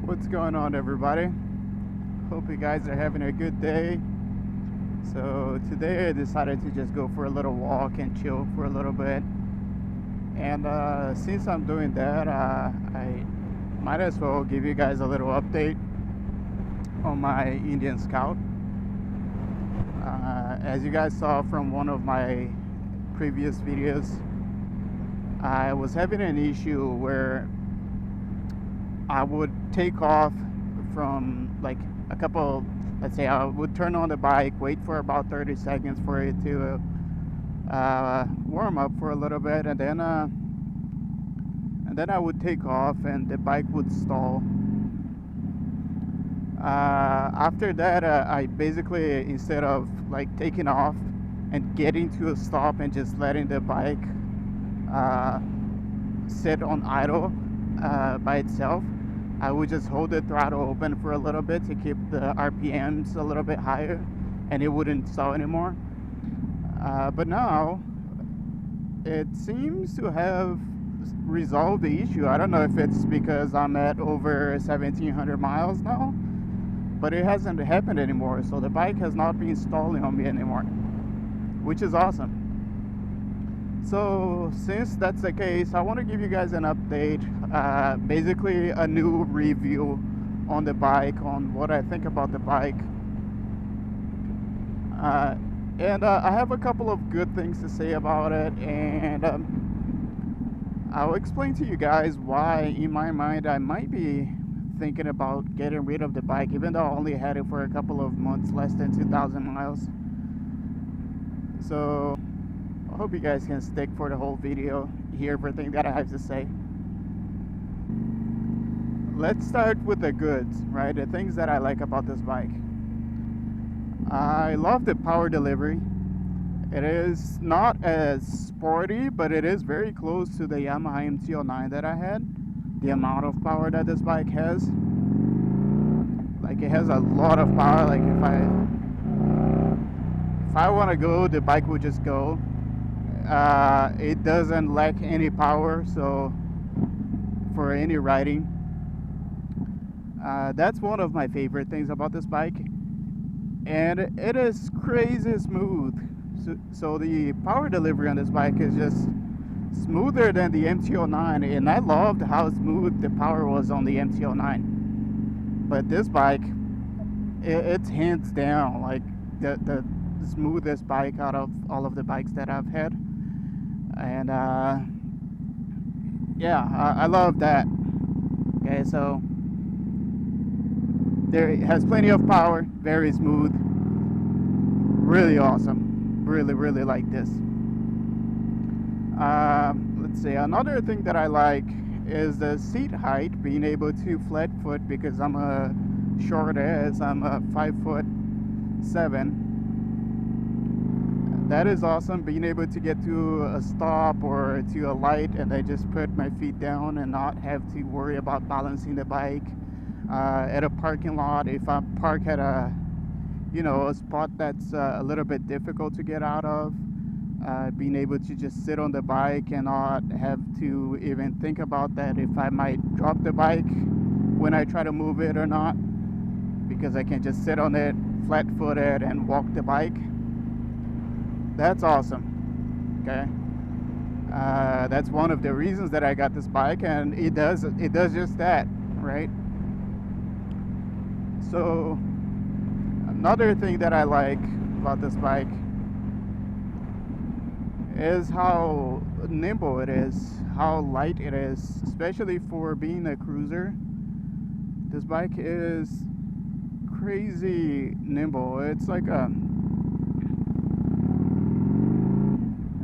What's going on, everybody? Hope you guys are having a good day. So today I decided to just go for a little walk and chill for a little bit. And since I'm doing that, I might as well give you guys a little update on my Indian Scout. As you guys saw from one of my previous videos, I was having an issue where I would take off from like a couple, let's say I would turn on the bike, wait for about 30 seconds for it to warm up for a little bit, and then I would take off and the bike would stall. After that, I basically, instead of like taking off and getting to a stop and just letting the bike sit on idle by itself, I would just hold the throttle open for a little bit to keep the RPMs a little bit higher, and it wouldn't stall anymore. But now it seems to have resolved the issue. I don't know if it's because I'm at over 1,700 miles now, but it hasn't happened anymore. So the bike has not been stalling on me anymore, which is awesome. So since that's the case, I want to give you guys an update, basically a new review on the bike, on what I think about the bike. And I have a couple of good things to say about it, and I'll explain to you guys why, in my mind, I might be thinking about getting rid of the bike, even though I only had it for a couple of months, less than 2,000 miles. So I hope you guys can stick for the whole video, hear everything that I have to say. Let's start with the goods, right? The things that I like about this bike. I love the power delivery. It is not as sporty, but it is very close to the Yamaha MT-09 that I had. The amount of power that this bike has. Like, it has a lot of power. Like, if I want to go, the bike will just go. It doesn't lack any power, so for any riding, that's one of my favorite things about this bike. And it is crazy smooth. So the power delivery on this bike is just smoother than the MT-09, and I loved how smooth the power was on the MT-09. But this bike, it's hands down like the smoothest bike out of all of the bikes that I've had. And yeah, I love that. Okay, so there, it has plenty of power, very smooth, really awesome. Really like this. Let's see, another thing that I like is the seat height, being able to flat foot, because I'm a short ass, I'm a 5'7". That is awesome, being able to get to a stop or to a light and I just put my feet down and not have to worry about balancing the bike. At a parking lot, if I park at a spot that's a little bit difficult to get out of, being able to just sit on the bike and not have to even think about that if I might drop the bike when I try to move it or not, because I can just sit on it flat-footed and walk the bike. That's awesome. Okay, that's one of the reasons that I got this bike, and it does just that, right? So another thing that I like about this bike is how nimble it is, how light it is, especially for being a cruiser. This bike is crazy nimble. It's like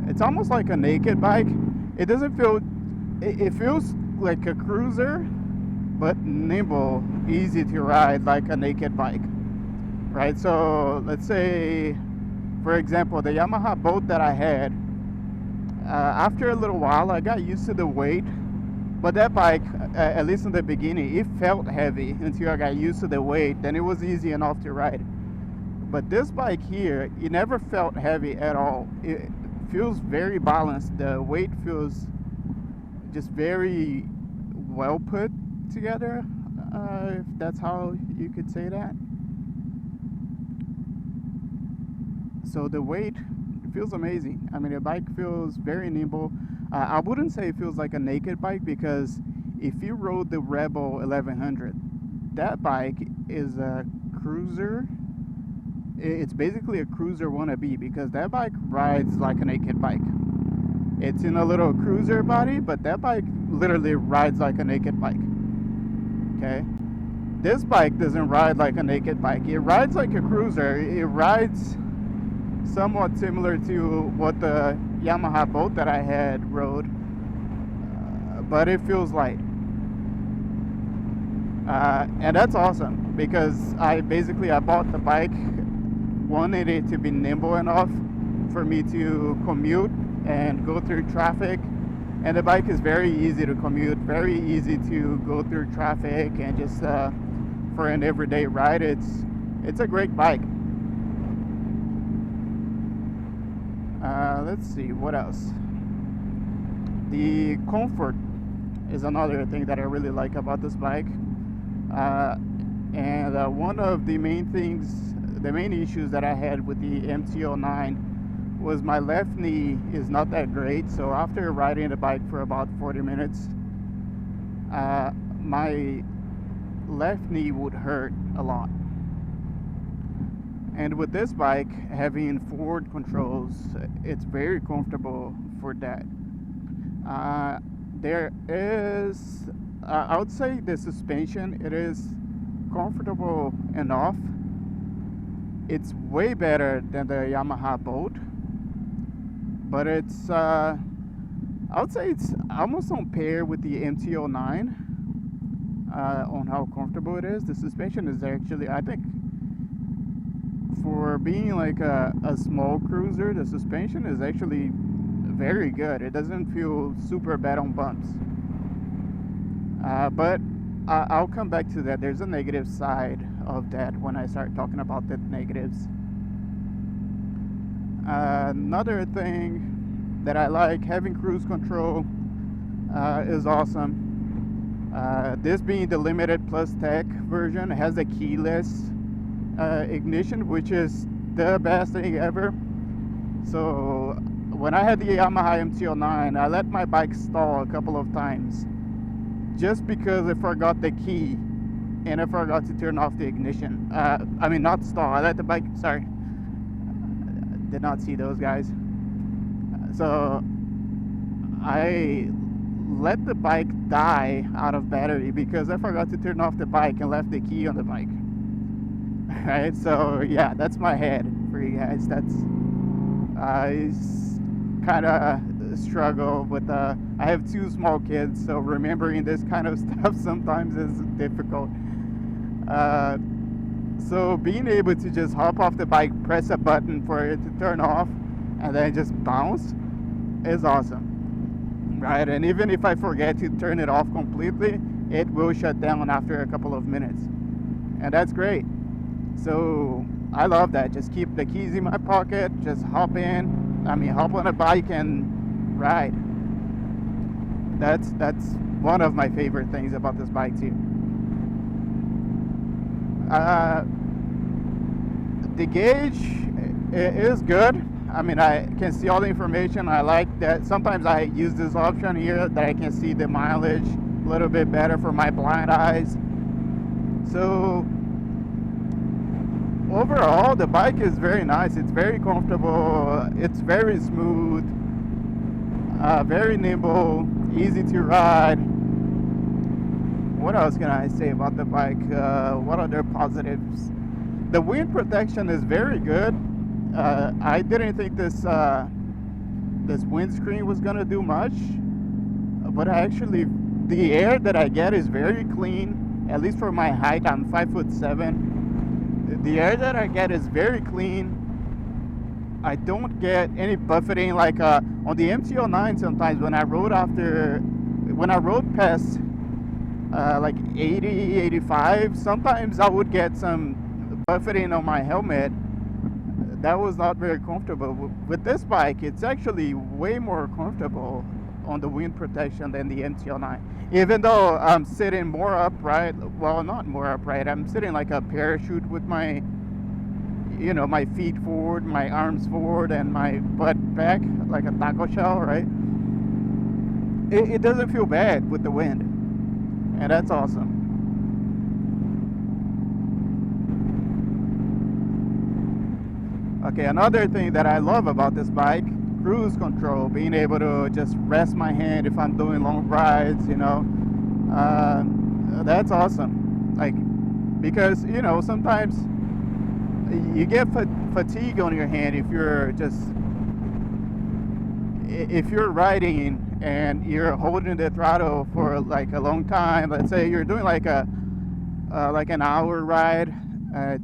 it's almost like a naked bike. It doesn't feel, it feels like a cruiser, but nimble, easy to ride like a naked bike. Right, so let's say, for example, the Yamaha boat that I had, after a little while I got used to the weight, but that bike, at least in the beginning, it felt heavy until I got used to the weight. Then it was easy enough to ride. But this bike here, it never felt heavy at all. It feels very balanced. The weight feels just very well put together. if that's how you could say that. So the weight feels amazing. I mean, the bike feels very nimble. I wouldn't say it feels like a naked bike, because if you rode the Rebel 1100, that bike is a cruiser. It's basically a cruiser wannabe, because that bike rides like a naked bike. It's in a little cruiser body, but that bike literally rides like a naked bike. Okay? This bike doesn't ride like a naked bike. It rides like a cruiser. It rides somewhat similar to what the Yamaha boat that I had rode, but it feels light. And that's awesome, because I bought the bike, wanted it to be nimble enough for me to commute and go through traffic. And the bike is very easy to commute, very easy to go through traffic, and just for an everyday ride, it's a great bike. Let's see, what else? The comfort is another thing that I really like about this bike. And one of the main issues that I had with the MT-09 was my left knee is not that great. So after riding the bike for about 40 minutes, my left knee would hurt a lot. And with this bike having forward controls, it's very comfortable for that. There is, I would say the suspension, it is comfortable enough. It's way better than the Yamaha boat, but it's, I would say it's almost on par with the MT-09 on how comfortable it is. The suspension is actually, I think, for being like a small cruiser, the suspension is actually very good. It doesn't feel super bad on bumps. But I'll come back to that. There's a negative side of that when I start talking about the negatives. Another thing that I like, having cruise control is awesome. This being the Limited Plus Tech version, it has a keyless ignition, which is the best thing ever. So when I had the Yamaha MT-09, I let my bike stall a couple of times just because I forgot the key and I forgot to turn off the ignition. I mean, not stall, I let the bike, sorry, did not see those guys. So I let the bike die out of battery because I forgot to turn off the bike and left the key on the bike. Right, so yeah, that's my head for you guys. That's I kind of struggle with. I have two small kids, so remembering this kind of stuff sometimes is difficult. So being able to just hop off the bike, press a button for it to turn off, and then just bounce is awesome, right? And even if I forget to turn it off completely, it will shut down after a couple of minutes, and that's great. So I love that. Just keep the keys in my pocket, just hop on a bike and ride. That's one of my favorite things about this bike too. The gauge is good. I mean, I can see all the information. I like that. Sometimes I use this option here that I can see the mileage a little bit better for my blind eyes. So overall, the bike is very nice. It's very comfortable. It's very smooth, very nimble, easy to ride. What else can I say about the bike? What other positives? The wind protection is very good. I didn't think this windscreen was gonna do much, but actually, the air that I get is very clean. At least for my height, I'm 5'7". The air that I get is very clean. I don't get any buffeting like on the MT-09. Sometimes when I rode past like 80, 85, sometimes I would get some buffeting on my helmet. That was not very comfortable. With this bike, it's actually way more comfortable. on the wind protection than the MT-09. Even though I'm sitting more upright, well, not more upright, I'm sitting like a parachute with my, my feet forward, my arms forward, and my butt back like a taco shell, right? It doesn't feel bad with the wind, and that's awesome. Okay, another thing that I love about this bike, cruise control, being able to just rest my hand if I'm doing long rides, that's awesome. Like, because, sometimes you get fatigue on your hand if you're riding and you're holding the throttle for like a long time. Let's say you're doing like an hour ride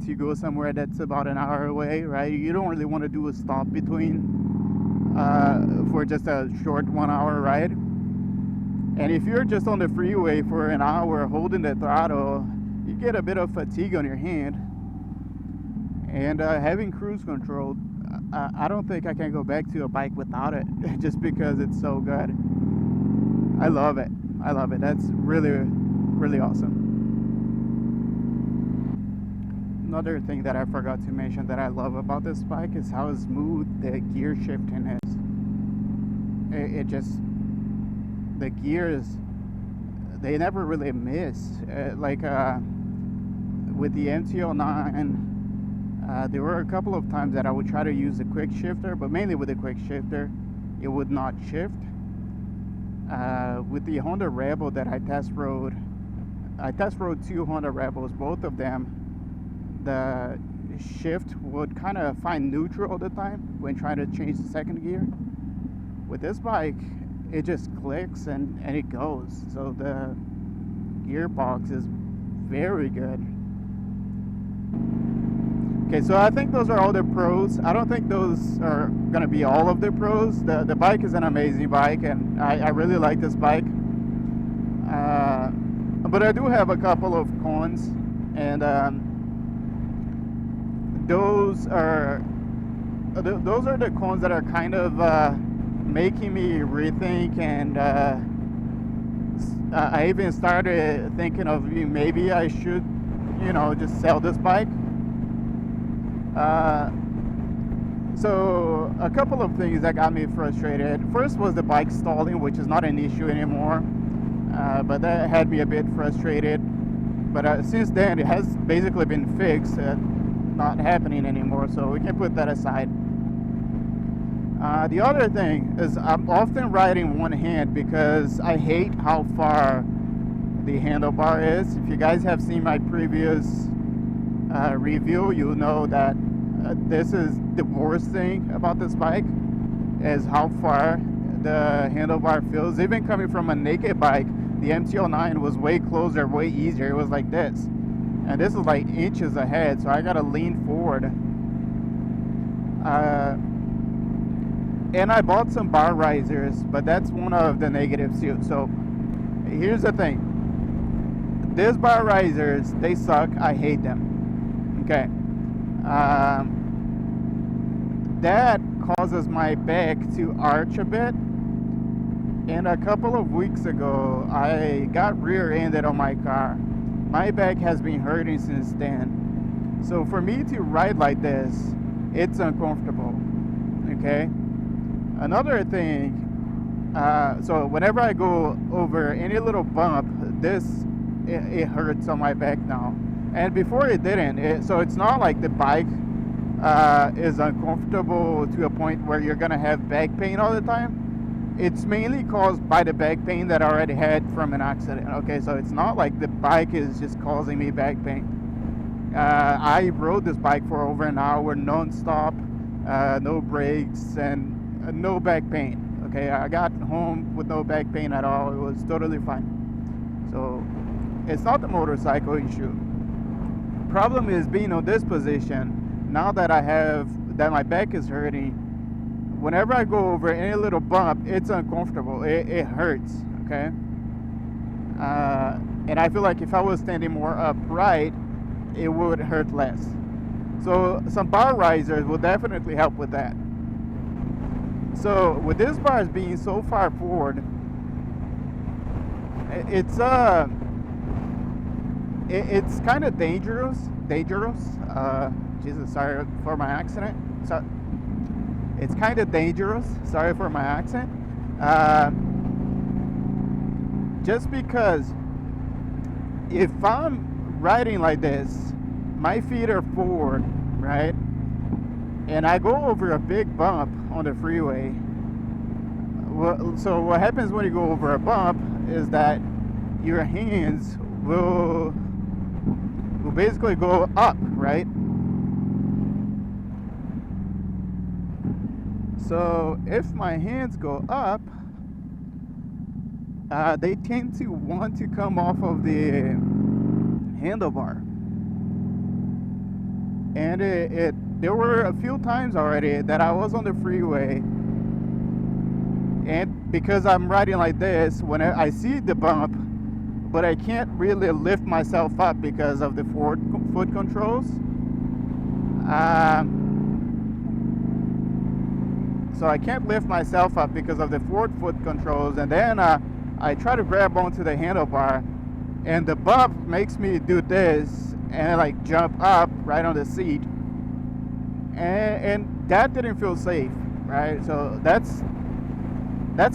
to go somewhere that's about an hour away, right? You don't really want to do a stop between for just a short 1 hour ride. And if you're just on the freeway for an hour holding the throttle, you get a bit of fatigue on your hand. And having cruise control, I don't think I can go back to a bike without it, just because it's so good. I love it. That's really, really awesome. Another thing that I forgot to mention that I love about this bike is how smooth the gear shifting is. The gears, they never really miss. With the MT-09, there were a couple of times that I would try to use the quick shifter, but mainly with the quick shifter, it would not shift. With the Honda Rebel that I test rode 2 Honda Rebels, both of them, the shift would kind of find neutral all the time when trying to change the second gear. With this bike, it just clicks and it goes. So the gearbox is very good. Okay, so I think those are all the pros. I don't think those are going to be all of the pros. The bike is an amazing bike, and I really like this bike. But I do have a couple of cons, and those are the cons that are kind of making me rethink, and I even started thinking of maybe I should, just sell this bike. So a couple of things that got me frustrated. First was the bike stalling, which is not an issue anymore, but that had me a bit frustrated. But since then, it has basically been fixed, not happening anymore, so we can put that aside. The other thing is I'm often riding one hand because I hate how far the handlebar is. If you guys have seen my previous review, you'll know that this is the worst thing about this bike, is how far the handlebar feels. Even coming from a naked bike, the MT-09 was way closer, way easier. It was like this, and this is like inches ahead, so I gotta lean forward. And I bought some bar risers, but that's one of the negatives too. So here's the thing, these bar risers, they suck. I hate them. Okay, that causes my back to arch a bit, and a couple of weeks ago I got rear-ended on my car. My back has been hurting since then, so for me to ride like this, it's uncomfortable. Okay, another thing, so whenever I go over any little bump, it hurts on my back now. And before it didn't. So it's not like the bike is uncomfortable to a point where you're going to have back pain all the time. It's mainly caused by the back pain that I already had from an accident. Okay, so it's not like the bike is just causing me back pain. I rode this bike for over an hour non-stop, no brakes, and no back pain. Okay, I got home with no back pain at all. It was totally fine. So it's not the motorcycle issue. Problem is being on this position. Now that my back is hurting, whenever I go over any little bump, it's uncomfortable. It hurts. Okay, and I feel like if I was standing more upright, it would hurt less. So some bar risers will definitely help with that. So with these bars being so far forward, It's it's kind of dangerous. Jesus, sorry for my accent. So it's kind of dangerous. Sorry for my accent. Just because if I'm riding like this, my feet are forward, right? And I go over a big bump on the freeway. So what happens when you go over a bump is that your hands will basically go up, right? So if my hands go up, they tend to want to come off of the handlebar. And there were a few times already that I was on the freeway, and because I'm riding like this, when I see the bump, but I can't really lift myself up because of the forward foot controls. So I can't lift myself up because of the forward foot controls, and then I try to grab onto the handlebar, and the bump makes me do this and like jump up right on the seat, and that didn't feel safe, right? So that's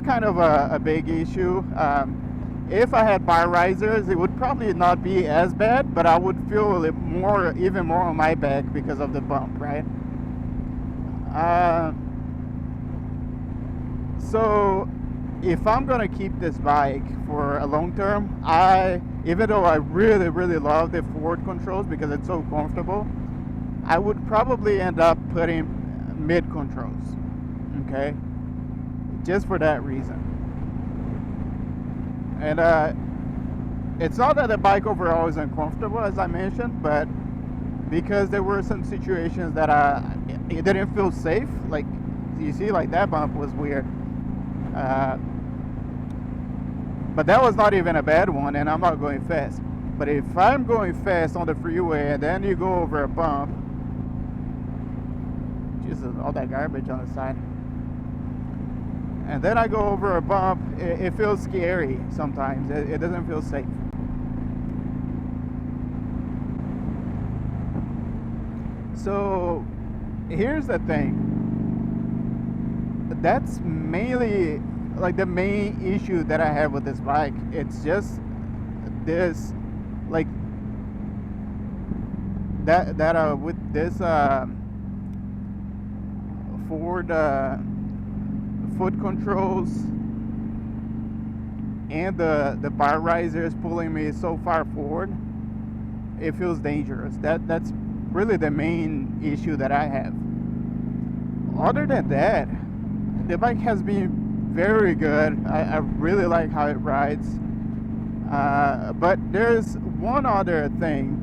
kind of a big issue. If I had bar risers, it would probably not be as bad, but I would feel even more on my back because of the bump, right? So if I'm gonna keep this bike for a long term, even though I really, really love the forward controls because it's so comfortable, I would probably end up putting mid controls, okay? Just for that reason. And it's not that the bike overall is uncomfortable, as I mentioned, but because there were some situations that it didn't feel safe. Like you see, like that bump was weird. But that was not even a bad one, and I'm not going fast. But if I'm going fast on the freeway and then you go over a bump, Jesus, all that garbage on the side. And then I go over a bump, it feels scary sometimes. It doesn't feel safe. So here's the thing. That's mainly like the main issue that I have with this bike. It's just this, like that with this forward foot controls and the bar risers pulling me so far forward, it feels dangerous. That's really the main issue that I have. Other than that, the bike has been very good. I really like how it rides. But there's one other thing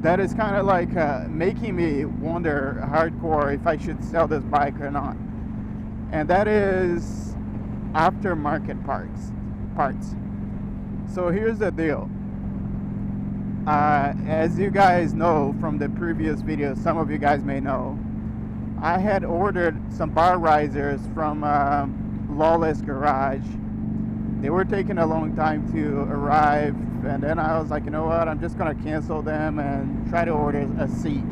that is kind of like making me wonder hardcore if I should sell this bike or not. And that is aftermarket parts. So here's the deal. As you guys know from the previous videos, some of you guys may know, I had ordered some bar risers from Lawless Garage. They were taking a long time to arrive, and then I was like, you know what, I'm just gonna cancel them and try to order a seat.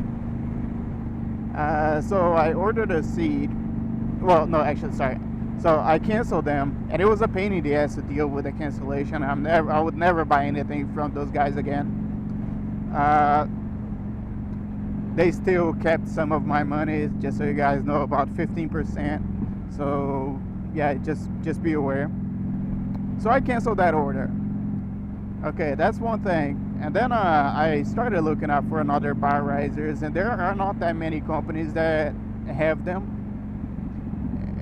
So I ordered a seat. Well, no, actually, sorry. So I canceled them, and it was a pain in the ass to deal with the cancellation. I would never buy anything from those guys again. They still kept some of my money, just so you guys know, about 15%. So yeah, just be aware. So I canceled that order. Okay, that's one thing. And then I started looking out for another bar risers, and there are not that many companies that have them.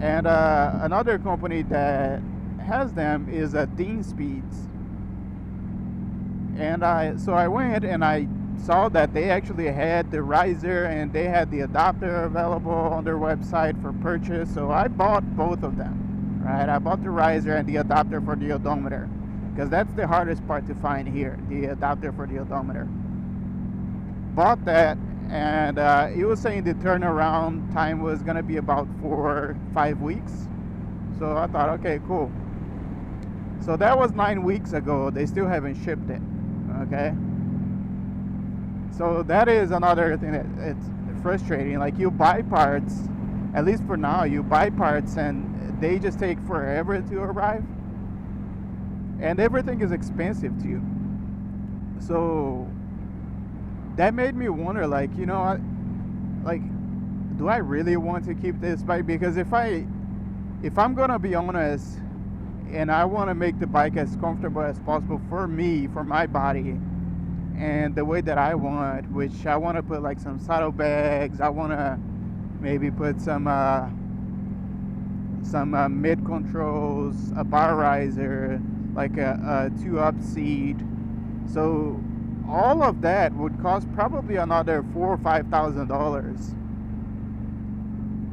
And another company that has them is Dean Speeds. And so I went and I saw that they actually had the riser and they had the adapter available on their website for purchase. So I bought both of them, right? I bought the riser and the adapter for the odometer, because that's the hardest part to find here, the adapter for the odometer. Bought that, and he was saying the turnaround time was gonna be about 4 or 5 weeks. So I thought, okay, cool. So that was 9 weeks ago. They still haven't shipped it. Okay. So that is another thing that it's frustrating. Like, you buy parts, at least for now, you buy parts and they just take forever to arrive. And everything is expensive too. So that made me wonder, like, you know, like, do I really want to keep this bike? Because if I'm gonna be honest, and I want to make the bike as comfortable as possible for me, for my body, and the way that I want, which I want to put like some saddlebags, I want to maybe put some mid controls, a bar riser, like a 2-up seat. So all of that would cost probably another $4,000 or $5,000,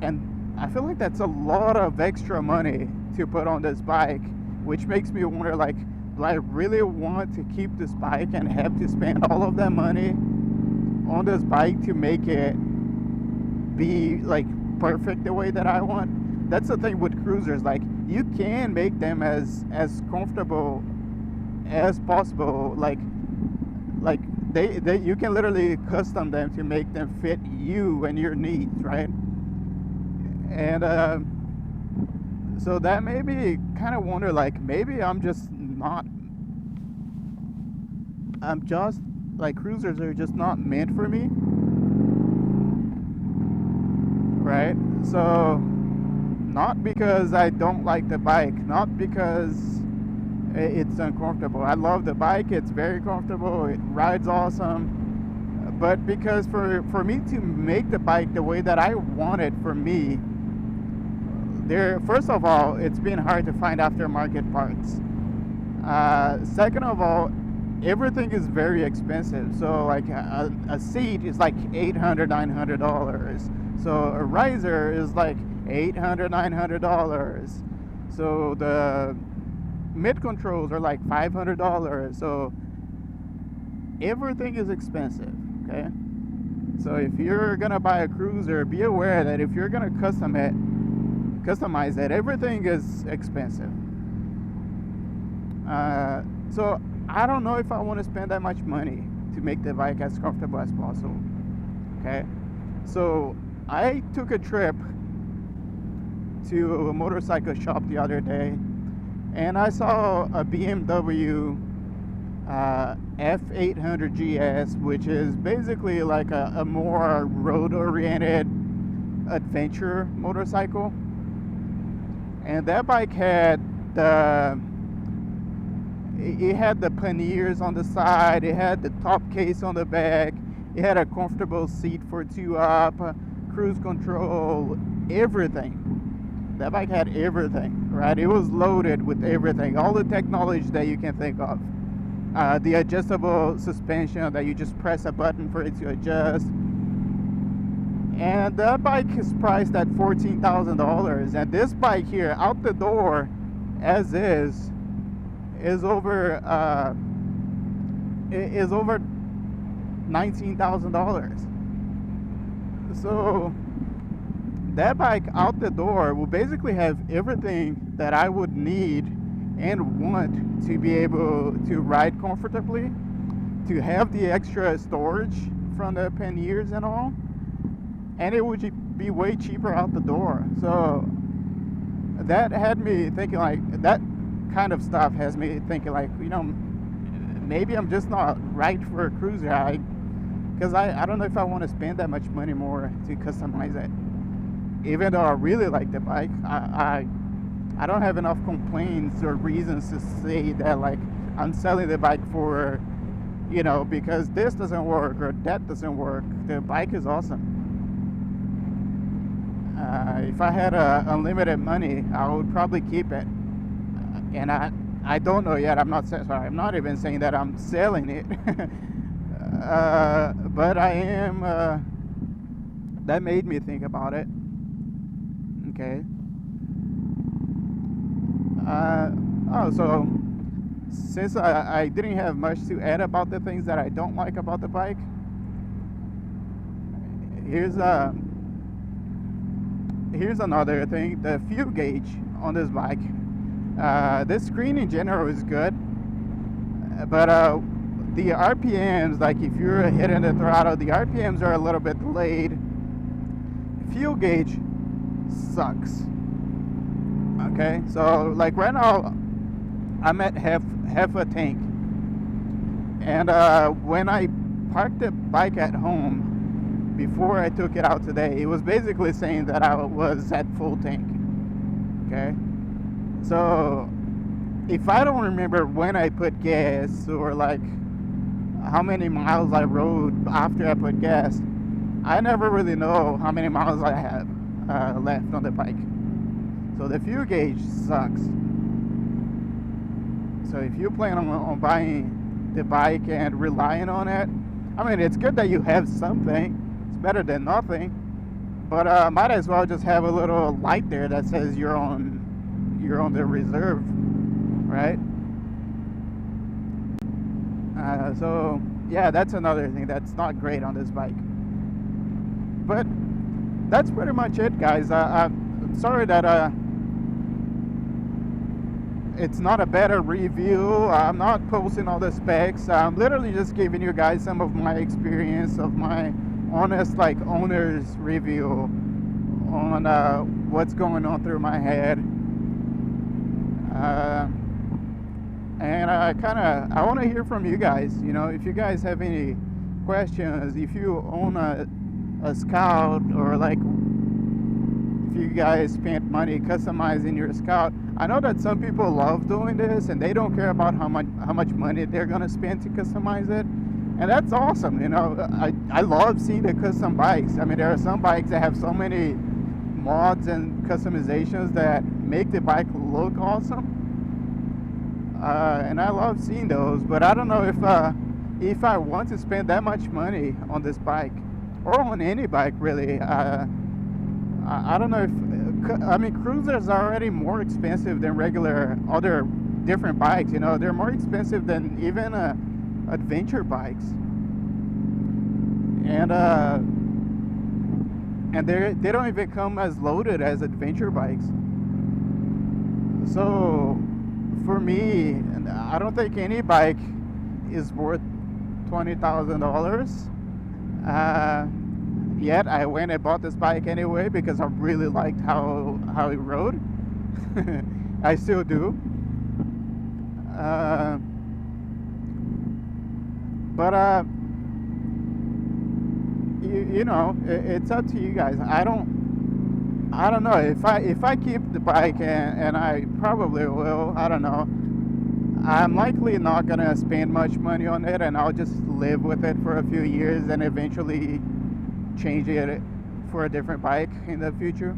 and I feel like that's a lot of extra money to put on this bike, which makes me wonder, like, do I really want to keep this bike and have to spend all of that money on this bike to make it be like perfect the way that I want? That's the thing with cruisers, like, you can make them as comfortable as possible, like they you can literally custom them to make them fit you and your needs, right? And so that made me kind of wonder, like, maybe I'm just like, cruisers are just not meant for me, right? So not because I don't like the bike, not because it's uncomfortable. I love the bike, it's very comfortable, it rides awesome, but because for me to make the bike the way that I want it for me, first of all, it's been hard to find aftermarket parts. Second of all, everything is very expensive. So like a seat is like $800, $900. So a riser is like $800, $900. So the mid controls are like $500. So everything is expensive. Okay. So if you're gonna buy a cruiser, be aware that if you're gonna customize it, everything is expensive. So I don't know if I want to spend that much money to make the bike as comfortable as possible. Okay, so I took a trip to a motorcycle shop the other day, and I saw a BMW F800 GS, which is basically like a more road-oriented adventure motorcycle. And that bike had it had the panniers on the side, it had the top case on the back, it had a comfortable seat for 2-up, cruise control, everything. That bike had everything, right? It was loaded with everything, all the technology that you can think of. The adjustable suspension that you just press a button for it to adjust. And that bike is priced at $14,000, and this bike here, out the door, as is over $19,000. So that bike out the door will basically have everything that I would need and want to be able to ride comfortably, to have the extra storage from the panniers and all. And it would be way cheaper out the door. So that had me thinking, like, that kind of stuff has me thinking, like, you know, maybe I'm just not right for a cruiser. Because I don't know if I want to spend that much money more to customize it. Even though I really like the bike, I don't have enough complaints or reasons to say that, like, I'm selling the bike for, you know, because this doesn't work or that doesn't work. The bike is awesome. If I had unlimited money, I would probably keep it. And I don't know yet. I'm not even saying that I'm selling it. But I am. That made me think about it. Okay. So since I didn't have much to add about the things that I don't like about the bike, here's another thing. The fuel gauge on this bike, This screen in general is good, but the RPMs, like if you're hitting the throttle, the RPMs are a little bit delayed. Fuel gauge sucks. Okay, so like right now I'm at half a tank, and when I parked the bike at home before I took it out today, it was basically saying that I was at full tank. Okay, so if I don't remember when I put gas, or like how many miles I rode after I put gas, I never really know how many miles I have left on the bike. So the fuel gauge sucks. So if you plan on buying the bike and relying on it, I mean, it's good that you have something. It's better than nothing. But might as well just have a little light there that says you're on the reserve, right? So yeah, that's another thing that's not great on this bike. But that's pretty much it, guys. I'm sorry that it's not a better review. I'm not posting all the specs. I'm literally just giving you guys some of my experience, of my honest, like, owner's review on what's going on through my head. And I want to hear from you guys. You know, if you guys have any questions, if you own a Scout, or like if you guys spent money customizing your Scout. I know that some people love doing this and they don't care about how much money they're gonna spend to customize it, and that's awesome. You know, I love seeing the custom bikes. I mean, there are some bikes that have so many mods and customizations that make the bike look awesome, and I love seeing those. But I don't know if I want to spend that much money on this bike, or on any bike really. I don't know if, I mean, cruisers are already more expensive than regular other different bikes. You know, they're more expensive than even adventure bikes, and they don't even come as loaded as adventure bikes. So for me, I don't think any bike is worth $20,000. Yet I went and bought this bike anyway because I really liked how it rode. I still do. But you know, it's up to you guys. I don't know if I keep the bike, and I probably will. I don't know. I'm likely not gonna spend much money on it, and I'll just live with it for a few years and eventually change it for a different bike in the future.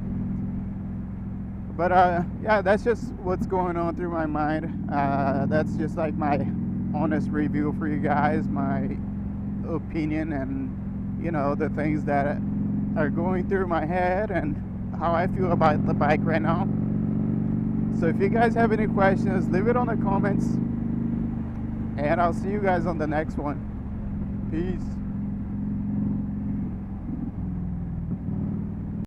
But yeah, that's just what's going on through my mind. That's just like my honest review for you guys, my opinion, and you know, the things that are going through my head and how I feel about the bike right now. So if you guys have any questions, leave it on the comments, and I'll see you guys on the next one. Peace.